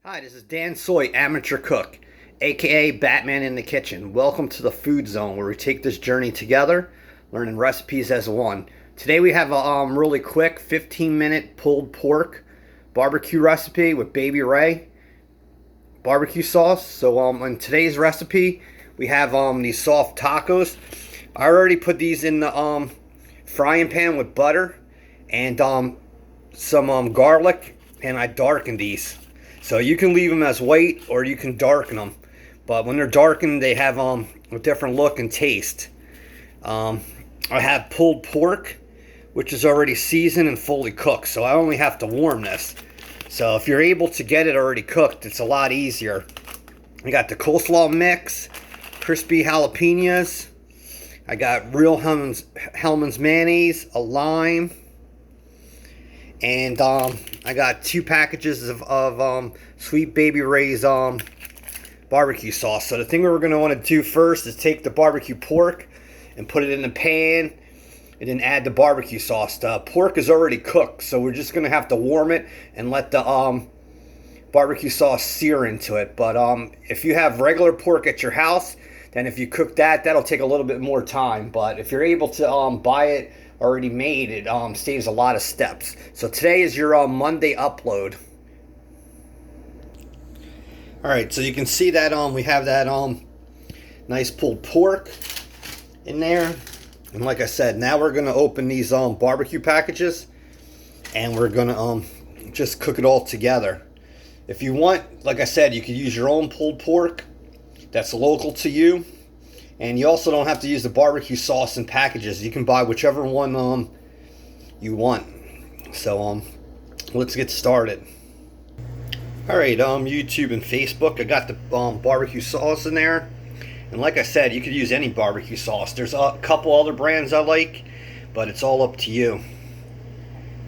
Hi, this is Dansoy, amateur cook, aka Batman in the Kitchen. Welcome to the Food Zone, where we take this journey together, learning recipes as one. Today we have a really quick 15-minute pulled pork barbecue recipe with Baby Ray barbecue sauce. So in today's recipe, we have these soft tacos. I already put these in the frying pan with butter and some garlic, and I darkened these. So you can leave them as white or you can darken them. But when they're darkened, they have a different look and taste. I have pulled pork, which is already seasoned and fully cooked. So I only have to warm this. So if you're able to get it already cooked, it's a lot easier. I got the coleslaw mix, crispy jalapenos. I got real Hellman's mayonnaise, a lime. And I got 2 packages of Sweet Baby Ray's barbecue sauce. So the thing we're going to want to do first is take the barbecue pork and put it in the pan and then add the barbecue sauce. The pork is already cooked, so we're just going to have to warm it and let the barbecue sauce sear into it. But if you have regular pork at your house, then if you cook that, that'll take a little bit more time. But if you're able to buy it already made, it saves a lot of steps. So today is your Monday upload. Alright, so you can see that we have that nice pulled pork in there. And like I said, now we're going to open these barbecue packages, and we're going to just cook it all together. If you want, like I said, you could use your own pulled pork that's local to you. And you also don't have to use the barbecue sauce in packages. You can buy whichever one you want. So let's get started. Alright, YouTube and Facebook, I got the barbecue sauce in there. And like I said, you could use any barbecue sauce. There's a couple other brands I like, but it's all up to you.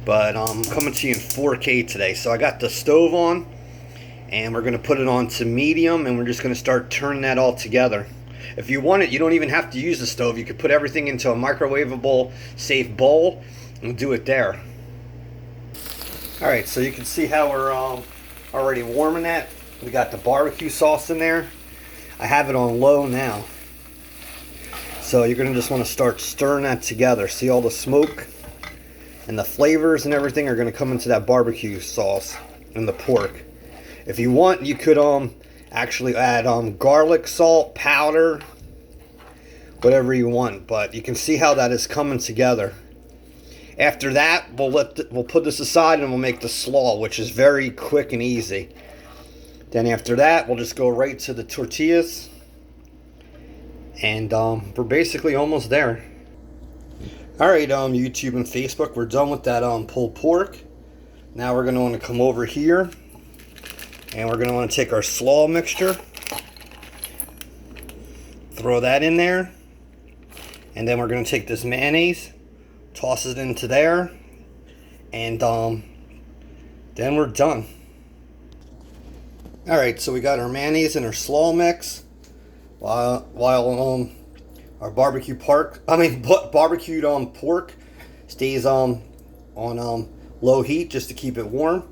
But I'm coming to you in 4K today. So I got the stove on, and we're going to put it on to medium, and we're just going to start turning that all together. If you want it, you don't even have to use the stove. You could put everything into a microwavable, safe bowl and do it there. Alright, so you can see how we're already warming that. We got the barbecue sauce in there. I have it on low now. So you're going to just want to start stirring that together. See, all the smoke and the flavors and everything are going to come into that barbecue sauce and the pork. If you want, you could actually add garlic salt powder, whatever you want, but you can see how that is coming together. After that, we'll put this aside and we'll make the slaw, which is very quick and easy. Then after that, we'll just go right to the tortillas, and we're basically almost there. Alright, YouTube and Facebook, we're done with that pulled pork. Now we're going to want to come over here, and we're going to want to take our slaw mixture, throw that in there, and then we're going to take this mayonnaise, toss it into there, and then we're done. Alright, so we got our mayonnaise and our slaw mix, while our barbecued pork stays on low heat just to keep it warm.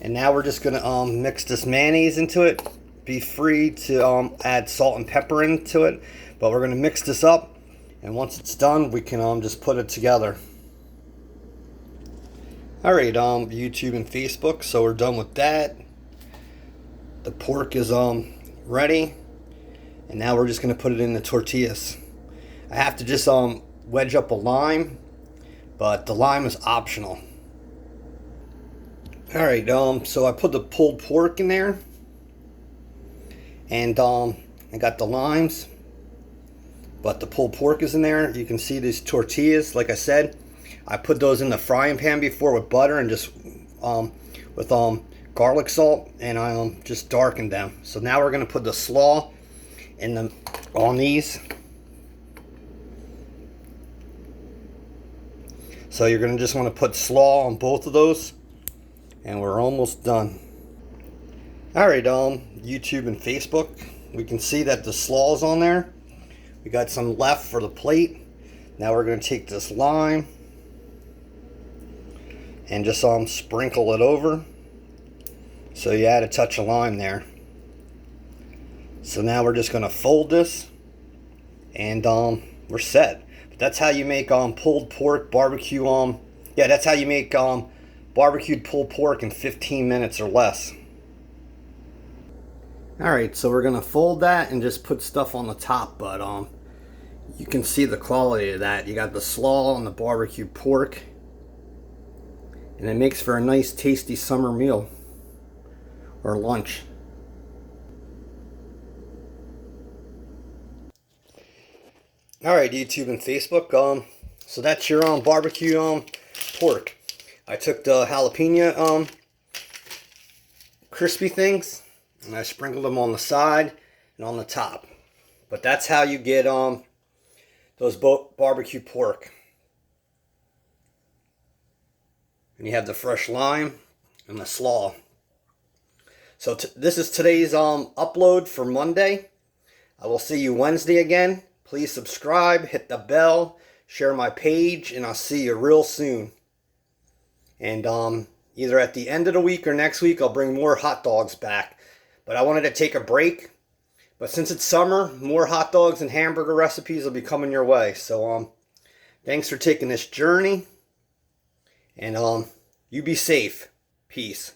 And now we're just going to mix this mayonnaise into it. Be free to add salt and pepper into it. But we're going to mix this up. And once it's done, we can just put it together. Alright, YouTube and Facebook. So we're done with that. The pork is ready. And now we're just going to put it in the tortillas. I have to just wedge up a lime. But the lime is optional. Alright, so I put the pulled pork in there, and I got the limes, but the pulled pork is in there. You can see these tortillas, like I said, I put those in the frying pan before with butter and just with garlic salt, and I just darkened them. So now we're going to put the slaw on these. So you're going to just want to put slaw on both of those. And we're almost done. Alright, YouTube and Facebook, we can see that the slaw is on there. We got some left for the plate. Now we're going to take this lime and just sprinkle it over. So you add a touch of lime there. So now we're just gonna fold this, and we're set. But that's how you make pulled pork barbecue. Yeah, that's how you make barbecued pulled pork in 15 minutes or less. All right, so we're gonna fold that and just put stuff on the top, but you can see the quality of that. You got the slaw and the barbecue pork, and it makes for a nice tasty summer meal or lunch. All right, YouTube and Facebook, so that's your barbecue pork. I took the jalapeno crispy things and I sprinkled them on the side and on the top. But that's how you get those barbecue pork. And you have the fresh lime and the slaw. So this is today's upload for Monday. I will see you Wednesday again. Please subscribe, hit the bell, share my page, and I'll see you real soon. And either at the end of the week or next week, I'll bring more hot dogs back. But I wanted to take a break. But since it's summer, more hot dogs and hamburger recipes will be coming your way. So thanks for taking this journey. And you be safe. Peace.